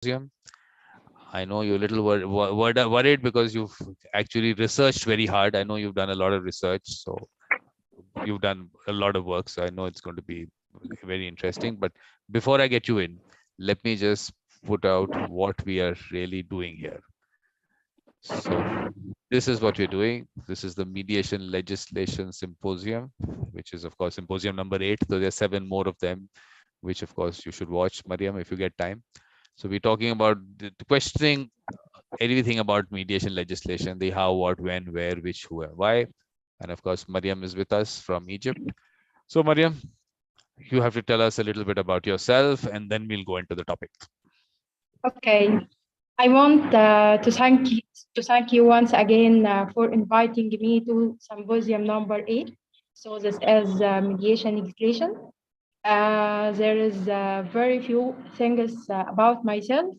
Symposium. I know you're a little worried because you've actually researched very hard. I know you've done a lot of research, so you've done a lot of work. So I know it's going to be very interesting. But before I get you in, let me just put out what we are really doing here. So this is what we're doing. This is the Mediation Legislation Symposium, which is, of course, Symposium number 8. So there's 7 more of them, which, of course, you should watch, Mariam, if you get time. So we're talking about the questioning everything about mediation legislation, the how, what, when, where, which, who, and why. And of course, Mariam is with us from Egypt. So Mariam, you have to tell us a little bit about yourself, and then we'll go into the topic. Okay, I want to thank you once again for inviting me to Symposium number 8. So this is mediation legislation. There is very few things about myself.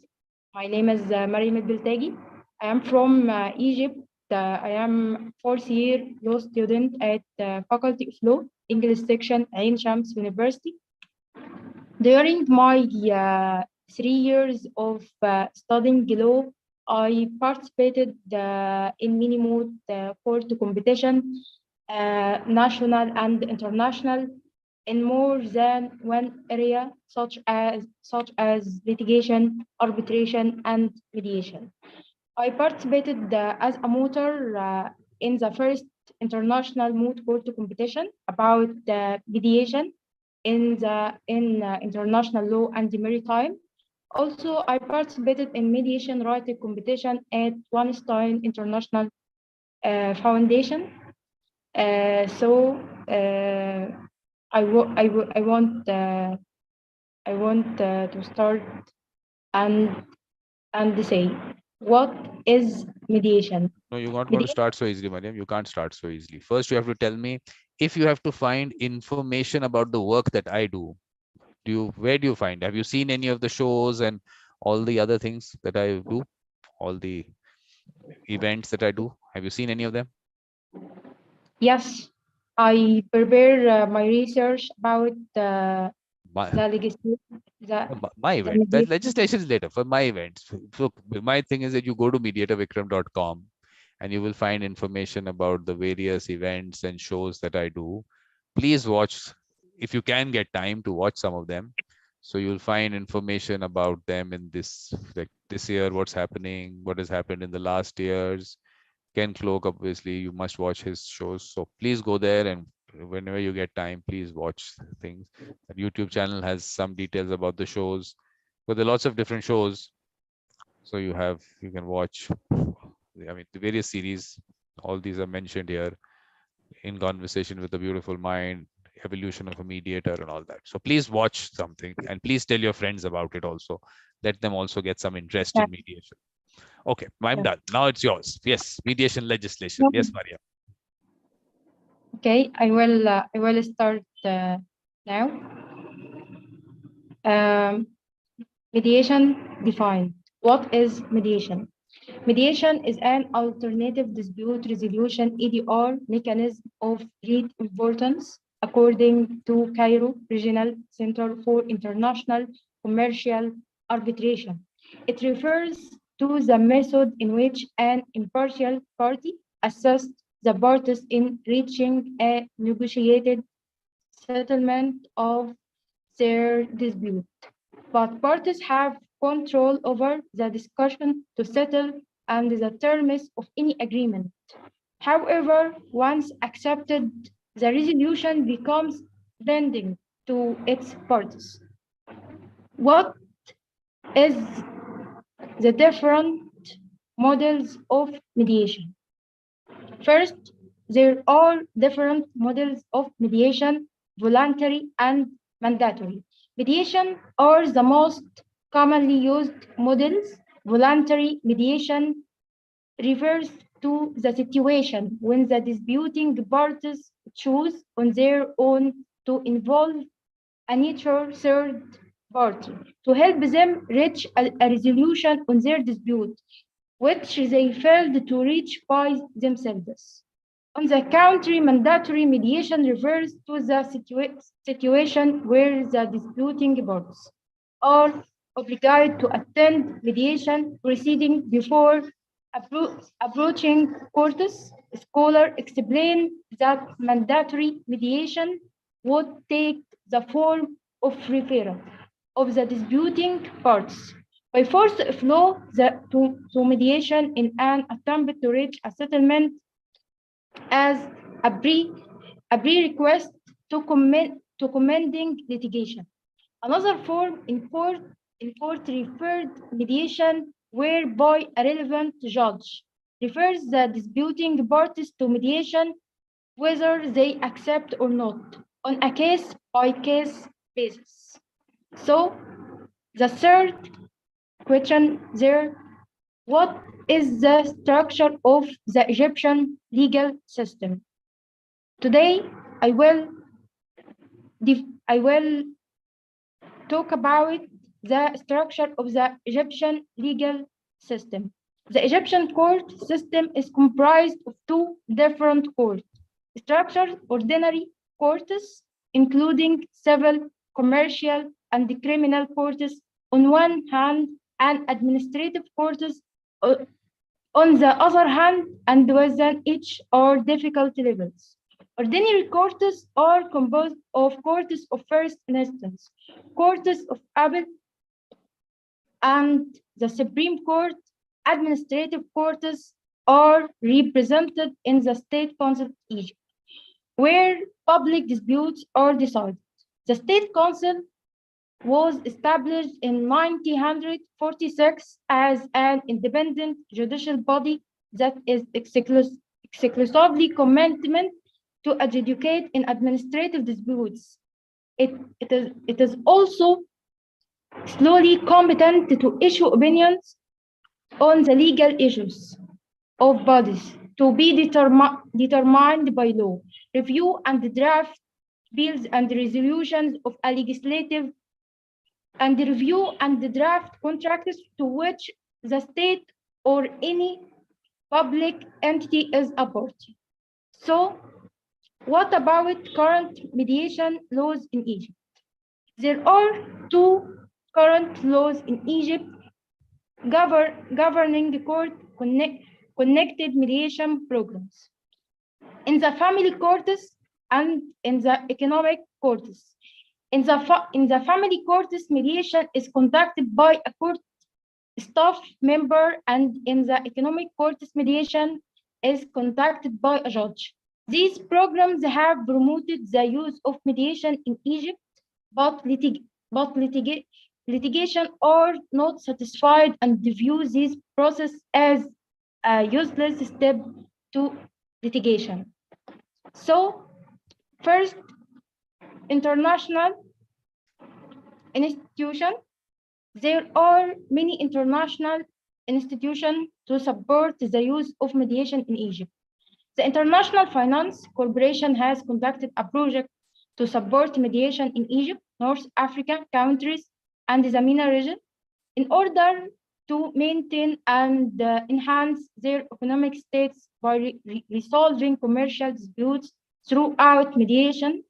My name is Mariam Al Biltagy. I am from Egypt. I am fourth year law student at Faculty of Law, English section, Ain Shams University. During my 3 years of studying law, I participated in many moot court competition, national and international, in more than one area, such as litigation, arbitration, and mediation. I participated as a mooter in the first international moot court competition about mediation in international law and maritime. Also, I participated in mediation writing competition at Weinstein International Foundation. I want to start and say, what is mediation? No, you're not going to start so easily, Mariam. You can't start so easily. First, you have to tell me if you have to find information about the work that I do. Where do you find? Have you seen any of the shows and all the other things that I do? All the events that I do? Have you seen any of them? Yes, I prepare my research about the legislation. My event. That legislation is later for my events. So my thing is that you go to mediatorvikram.com and you will find information about the various events and shows that I do. Please watch, if you can get time to watch some of them. So you'll find information about them in this, like this year, what's happening, what has happened in the last years. Ken Cloak, obviously, you must watch his shows. So please go there, and whenever you get time, please watch things. The YouTube channel has some details about the shows, but there are lots of different shows. So you can watch, I mean, the various series. All these are mentioned here. In Conversation with a Beautiful Mind, Evolution of a Mediator, and all that. So please watch something, and please tell your friends about it also. Let them also get some interest in mediation. Okay, I'm done. Now it's yours. Yes, mediation legislation. Yes, Maria. Okay, I will start now. Mediation defined. What is mediation? Mediation is an alternative dispute resolution (ADR) mechanism of great importance, according to Cairo Regional Center for International Commercial Arbitration. It refers to the method in which an impartial party assists the parties in reaching a negotiated settlement of their dispute. But parties have control over the discussion to settle and the terms of any agreement. However, once accepted, the resolution becomes binding to its parties. What is the different models of mediation? First, there are different models of mediation, voluntary and mandatory. Mediation are the most commonly used models. Voluntary mediation refers to the situation when the disputing parties choose on their own to involve a neutral third party to help them reach a resolution on their dispute, which they failed to reach by themselves. On the contrary, mandatory mediation refers to the situation where the disputing parties are obliged to attend mediation proceeding before approaching courts. Scholars explain that mandatory mediation would take the form of referral of the disputing parties by force of law to mediation in an attempt to reach a settlement as a prerequisite to commending litigation. Another form in court referred mediation whereby a relevant judge refers the disputing parties to mediation whether they accept or not on a case by case basis. So the third question there, what is the structure of the Egyptian legal system? Today I will talk about the structure of the Egyptian legal system. The Egyptian court system is comprised of two different court structures: ordinary courts, including civil, commercial, and criminal courts on one hand, and administrative courts on the other hand, and within each are difficult levels. Ordinary courts are composed of courts of first instance, courts of appeal, and the Supreme Court. Administrative courts are represented in the State Council of Egypt, where public disputes are decided. The State Council was established in 1946 as an independent judicial body that is exclusively committed to adjudicate in administrative disputes. It is also solely competent to issue opinions on the legal issues of bodies to be determined by law, review and draft bills and resolutions of a legislative, and review and draft contracts to which the state or any public entity is a party. So, what about current mediation laws in Egypt? There are two current laws in Egypt governing court connected mediation programs in the family courts and in the economic courts. In the family courts, mediation is conducted by a court staff member, and in the economic courts, mediation is conducted by a judge. These programs have promoted the use of mediation in Egypt, but litigation are not satisfied and view this process as a useless step to litigation. So, first, international institution. There are many international institutions to support the use of mediation in Egypt. The International Finance Corporation has conducted a project to support mediation in Egypt, North Africa countries, and the MENA region in order to maintain and enhance their economic states by resolving commercial disputes throughout mediation.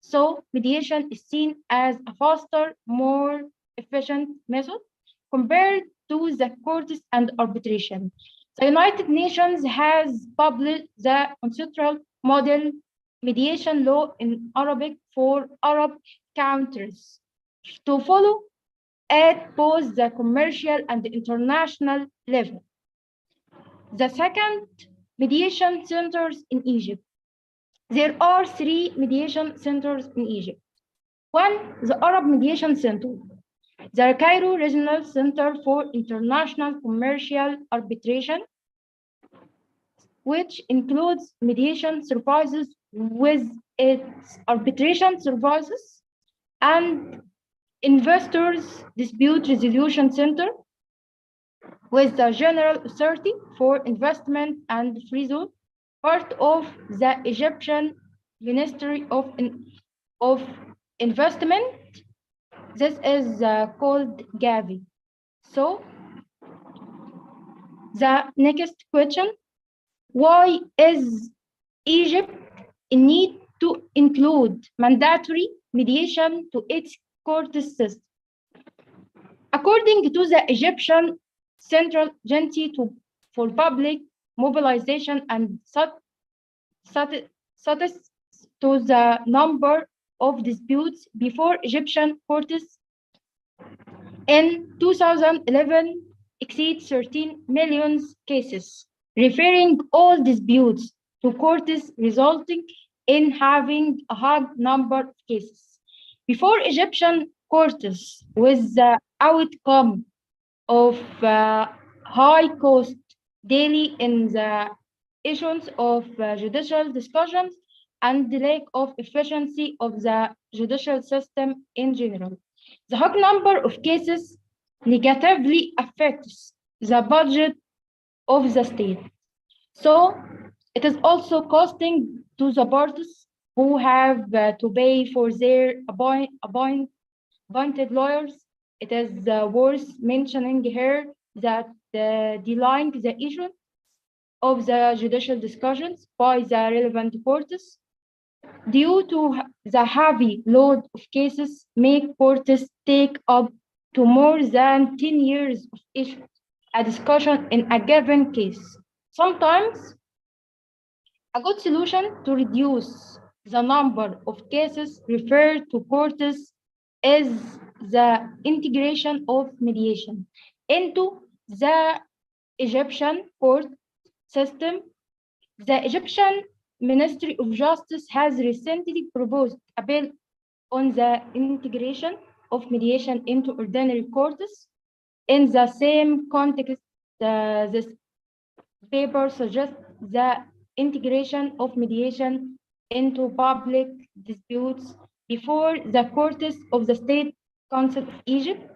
So mediation is seen as a faster, more efficient method compared to the courts and arbitration. The United Nations has published the UNCITRAL model mediation law in Arabic for Arab countries to follow at both the commercial and the international level. The second, mediation centers in Egypt. There are 3 mediation centers in Egypt. One, the Arab Mediation Center, the Cairo Regional Center for International Commercial Arbitration, which includes mediation services with its arbitration services, and Investors Dispute Resolution Center with the General Authority for Investment and Free Zone, part of the Egyptian Ministry of Investment. This is called Gavi. So, the next question, why is Egypt in need to include mandatory mediation to its court system? According to the Egyptian Central Agency for Public Mobilization and statistics, to the number of disputes before Egyptian courts in 2011 exceeds 13 million cases, referring all disputes to courts, resulting in having a high number of cases. Before Egyptian courts, with the outcome of high cost daily in the issuance of judicial discussions and the lack of efficiency of the judicial system in general. The high number of cases negatively affects the budget of the state. So it is also costing to the parties who have to pay for their appointed lawyers. It is worth mentioning here that delaying the issue of the judicial discussions by the relevant courts due to the heavy load of cases make courts take up to more than 10 years of issue a discussion in a given case. Sometimes a good solution to reduce the number of cases referred to courts is the integration of mediation into the Egyptian court system. The Egyptian Ministry of Justice has recently proposed a bill on the integration of mediation into ordinary courts. In the same context, this paper suggests the integration of mediation into public disputes before the courts of the State Council of Egypt,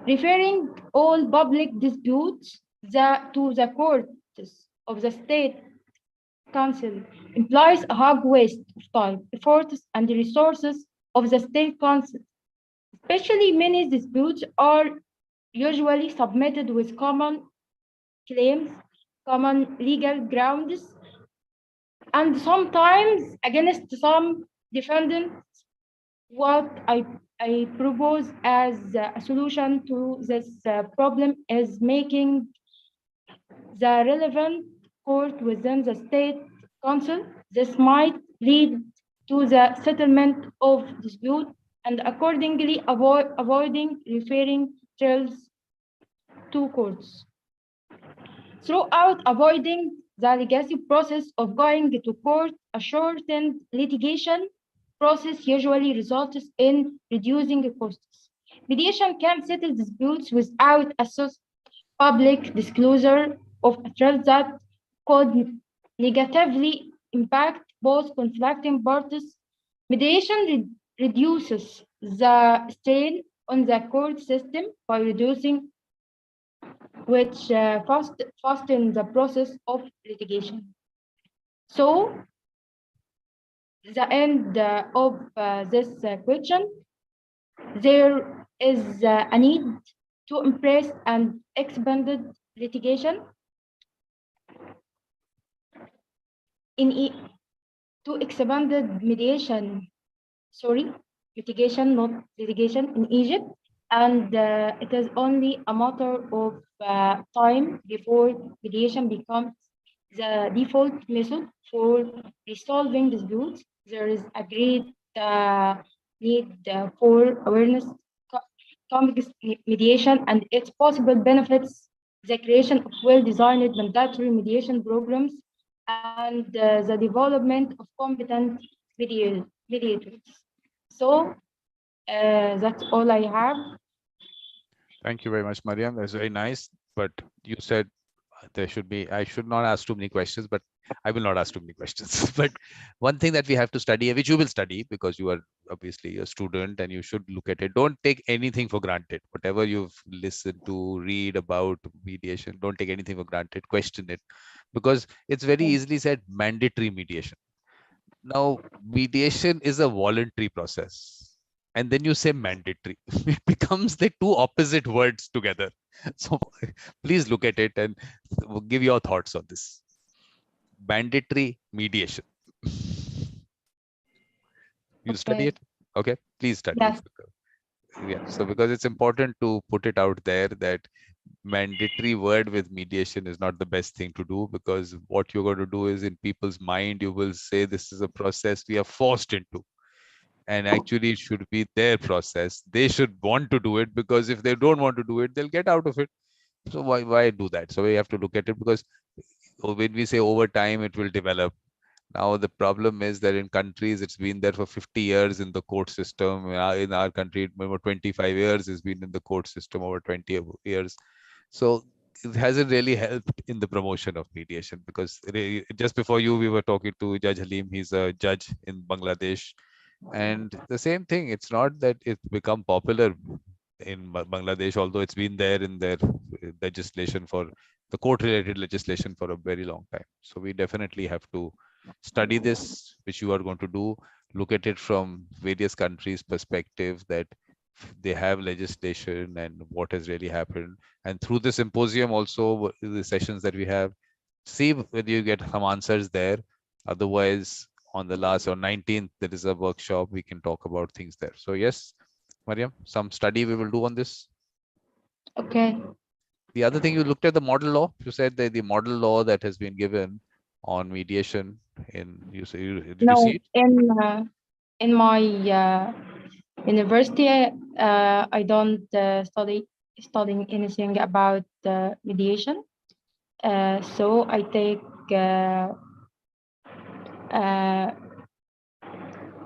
referring all public disputes to the courts of the State Council implies a high waste of time, efforts, and resources of the State Council. Especially many disputes are usually submitted with common claims, common legal grounds, and sometimes against some defendants. What I propose as a solution to this problem is making the relevant court within the State Council. This might lead to the settlement of dispute and accordingly avoiding referring trials to courts. Throughout avoiding the legacy process of going to court, a shortened litigation process usually results in reducing costs. Mediation can settle disputes without a public disclosure of a trial that could negatively impact both conflicting parties. Mediation reduces the strain on the court system by reducing which fasten the process of litigation. So, the end of this question, there is a need to embrace and expanded litigation to expanded litigation, not litigation in Egypt, and it is only a matter of time before mediation becomes the default method for resolving disputes. There is a great need for awareness, complex mediation, and its possible benefits, the creation of well-designed mandatory mediation programs, and the development of competent mediators. So that's all I have. Thank you very much, Mariam. That's very nice. But you said there should be, I should not ask too many questions, but I will not ask too many questions. But one thing that we have to study, which you will study because you are obviously a student and you should look at it. Don't take anything for granted. Whatever you've listened to, read about mediation, don't take anything for granted. Question it, because it's very easily said mandatory mediation. Now, mediation is a voluntary process. And then you say mandatory. It becomes the two opposite words together. So please look at it and give your thoughts on this. Mandatory mediation. You study it? Okay, please study Yes. it. Yeah, so because it's important to put it out there that mandatory word with mediation is not the best thing to do, because what you're going to do is in people's mind you will say this is a process we are forced into, and actually it should be their process. They should want to do it, because if they don't want to do it, they'll get out of it. So why do that? So we have to look at it, because when we say over time it will develop. Now the problem is that in countries it's been there for 50 years in the court system. In our country, over 25 years has been in the court system, over 20 years. So it hasn't really helped in the promotion of mediation, because just before you, we were talking to Judge Halim. He's a judge in Bangladesh. And the same thing, it's not that it's become popular in Bangladesh, although it's been there in their legislation for the court related legislation for a very long time. So we definitely have to study this, which you are going to do, look at it from various countries' perspective, that they have legislation and what has really happened. And through the symposium also, the sessions that we have, see whether you get some answers there. Otherwise, on the last or 19th, there is a workshop, we can talk about things there. So yes, Mariam, some study we will do on this. Okay. The other thing, you looked at the model law. You said that the model law that has been given on mediation you say, did you see No, it? in my university, I don't studying anything about mediation. So I take uh,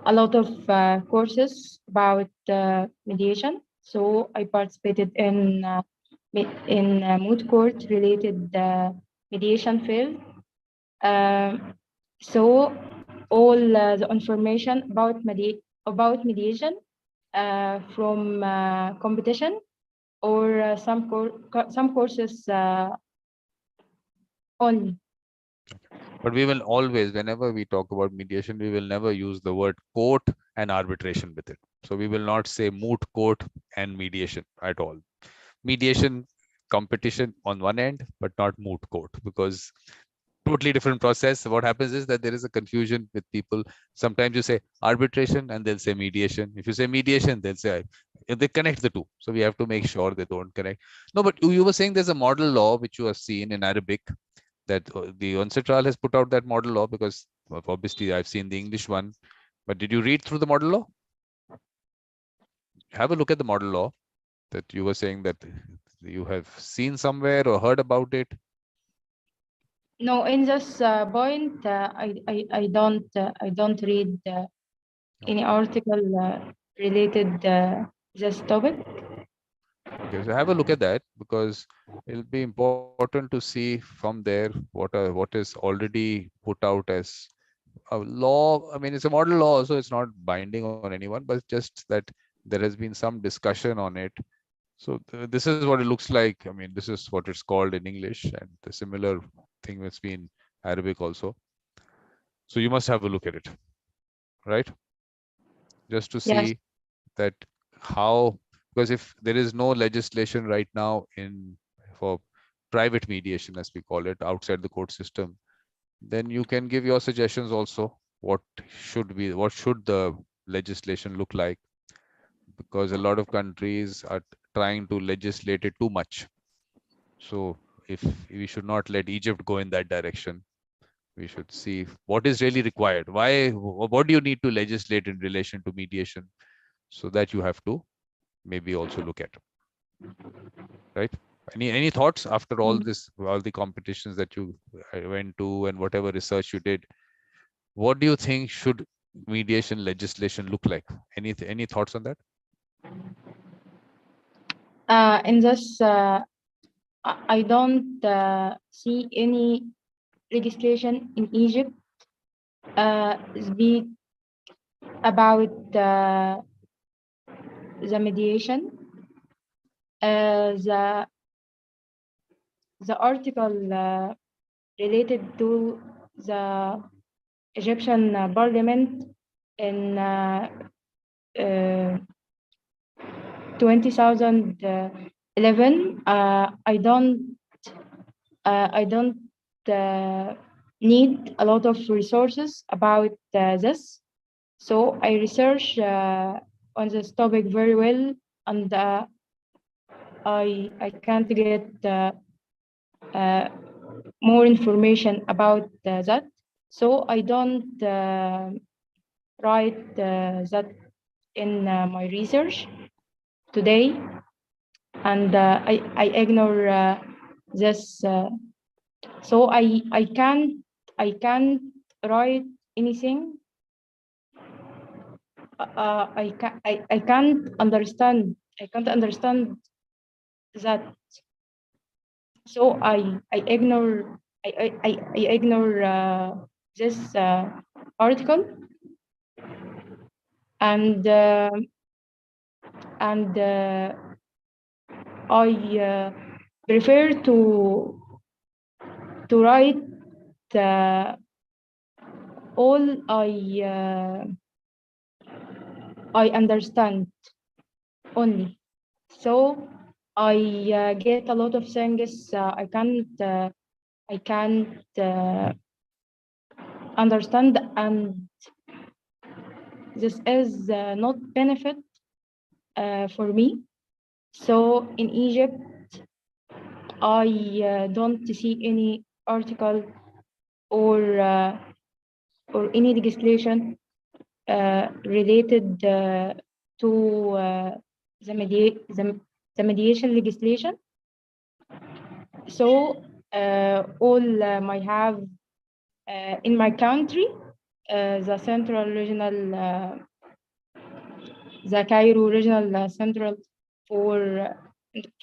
a lot of courses about mediation. So I participated in moot court related mediation field. Um, so all the information about mediation from competition or some courses only. But we will always, whenever we talk about mediation, we will never use the word court and arbitration with it. So we will not say moot court and mediation at all. Mediation, competition on one end, but not moot court, because totally different process. What happens is that there is a confusion with people. Sometimes you say arbitration and they'll say mediation. If you say mediation, they'll say they connect the two. So we have to make sure they don't connect. No, but you were saying there's a model law which you have seen in Arabic, that the UNCITRAL has put out that model law, because obviously I've seen the English one. But did you read through the model law? Have a look at the model law that you were saying that you have seen somewhere or heard about it. No, in this point, I don't read any Okay. article related this topic. Okay, so have a look at that, because it'll be important to see from there what is already put out as a law. I mean, it's a model law, so it's not binding on anyone, but just that there has been some discussion on it. So this is what it looks like. I mean, this is what it's called in English, and the similar thing must be in Arabic also. So you must have a look at it, right? Just to Yes. see that how, because if there is no legislation right now in for private mediation, as we call it, outside the court system, then you can give your suggestions also. What should the legislation look like? Because a lot of countries are trying to legislate it too much. So if we should not let Egypt go in that direction, we should see what is really required. What do you need to legislate in relation to mediation? So that you have to maybe also look at, right? Any thoughts after all this, all the competitions that you went to and whatever research you did? What do you think should mediation legislation look like? Any thoughts on that? In this, I don't see any legislation in Egypt speak about the mediation. The article related to the Egyptian parliament in 2011. I don't need a lot of resources about this. So I research on this topic very well and I can't get more information about that. So I don't write that in my research today, and I ignore this. So I can't write anything. I can't understand. I can't understand that. So I ignore. I ignore this article, and I prefer to write all I understand only. So I get a lot of things I can't understand, and this is not benefit for me. So in Egypt, I don't see any article or any legislation related to the mediation legislation. So all I have in my country, the central regional, the Cairo regional central for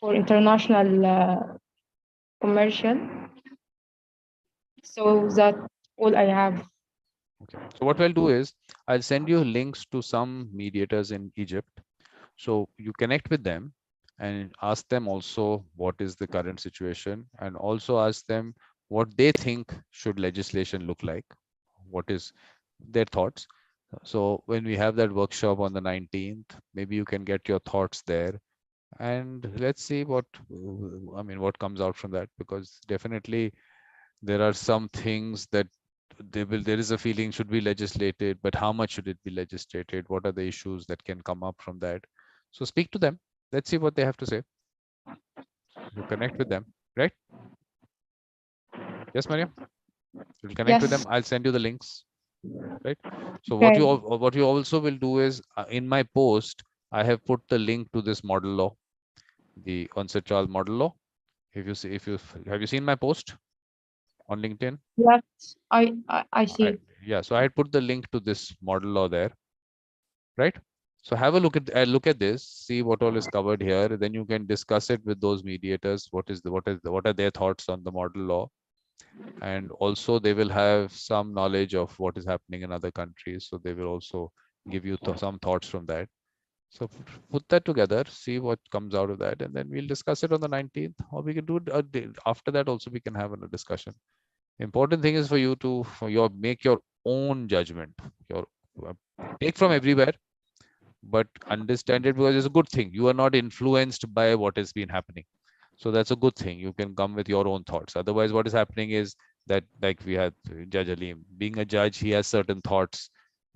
international commercial. So that's all I have. Okay. So what I'll do is I'll send you links to some mediators in Egypt. So you connect with them and ask them also what is the current situation, and also ask them what they think should legislation look like, what is their thoughts. So when we have that workshop on the 19th, maybe you can get your thoughts there, and let's see what what comes out from that, because definitely there are some things that there is a feeling should be legislated, but how much should it be legislated? What are the issues that can come up from that? So speak to them. Let's see what they have to say. You connect with them, right? Yes, Mariam. You'll connect with them. Yes. I'll send you the links, right? So Okay. what you also will do is in my post, I have put the link to this model law, the UNCITRAL model law. If you have you seen my post on LinkedIn? Yes, I see. Yeah, so I had put the link to this model law there, right? So have a look at this, see what all is covered here. Then you can discuss it with those mediators. What are their thoughts on the model law? And also they will have some knowledge of what is happening in other countries. So they will also give you some thoughts from that. So put that together, see what comes out of that, and then we'll discuss it on the 19th, or we can do it a day after that also. We can have a discussion. Important thing is for you to make your own judgment. Your take from everywhere, but understand it, because it's a good thing. You are not influenced by what has been happening. So that's a good thing. You can come with your own thoughts. Otherwise, what is happening is that, like we had Judge Aleem, being a judge, he has certain thoughts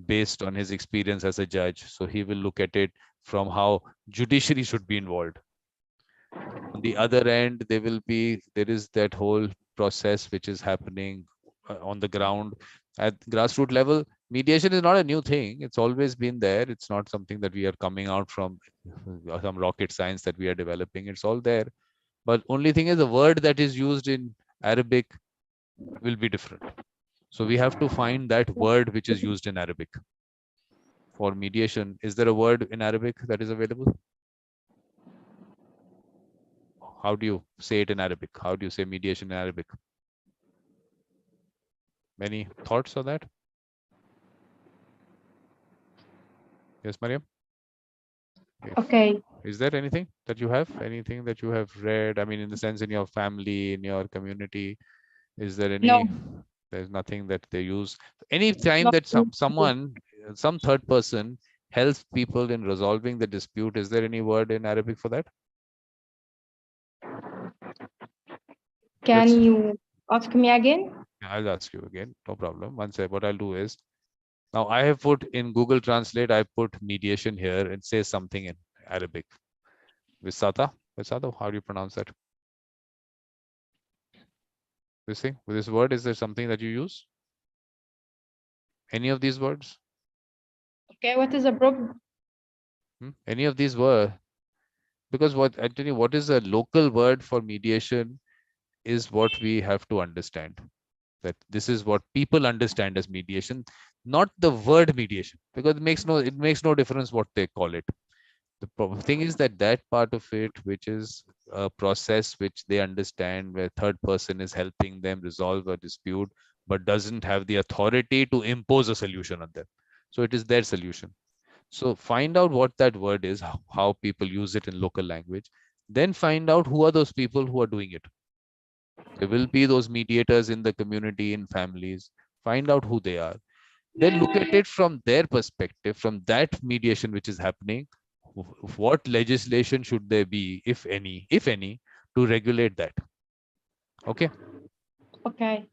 based on his experience as a judge. So he will look at it from how judiciary should be involved. On the other end, there is that whole process which is happening on the ground at grassroots level. Mediation is not a new thing. It's always been there. It's not something that we are coming out from some rocket science that we are developing. It's all there. But only thing is, the word that is used in Arabic will be different. So we have to find that word which is used in Arabic for mediation. Is there a word in Arabic that is available? How do you say it in Arabic? How do you say mediation in Arabic? Any thoughts on that? Yes, Mariam? Okay. Is there anything that you have? Anything that you have read? I mean, in the sense in your family, in your community, is there No, any? There's nothing that they use. Any time not that some third person helps people in resolving the dispute, is there any word in Arabic for that? Let's. Can you ask me again? I'll ask you again. No problem. What I'll do is, now I have put in Google Translate, I put mediation here and say something in Arabic. Visata. Visata, how do you pronounce that? This thing, with this word, is there something that you use? Any of these words? Okay, what is a problem? Any of these were, because what I tell you, what is a local word for mediation is what we have to understand. That this is what people understand as mediation, not the word mediation, because it makes no difference what they call it. The thing is that that part of it, which is a process which they understand, where third person is helping them resolve a dispute, but doesn't have the authority to impose a solution on them. So it is their solution. So find out what that word is, how people use it in local language. Then find out who are those people who are doing it. There will be those mediators in the community, in families. Find out who they are. Then look at it from their perspective, from that mediation which is happening. What legislation should there be, if any, to regulate that? Okay. Okay.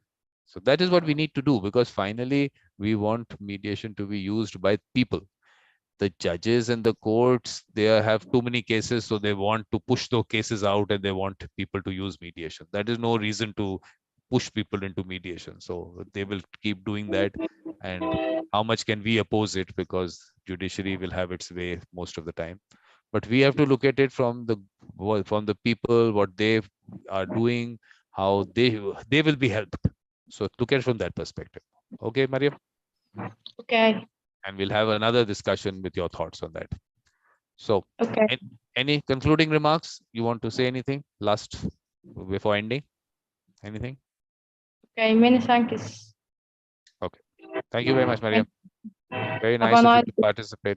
So that is what we need to do, because finally we want mediation to be used by people. The judges and the courts, they have too many cases, so they want to push those cases out and they want people to use mediation. That is no reason to push people into mediation, so they will keep doing that. And how much can we oppose it, because judiciary will have its way most of the time. But we have to look at it from the people, what they are doing, how they will be helped. So look at it from that perspective. Okay, Mariam? Okay. And we'll have another discussion with your thoughts on that. So, Okay. any concluding remarks? You want to say anything last before ending? Anything? Okay. Many thanks. Okay. Thank you very much, Thank Mariam. Very Have a nice of you nice to participate.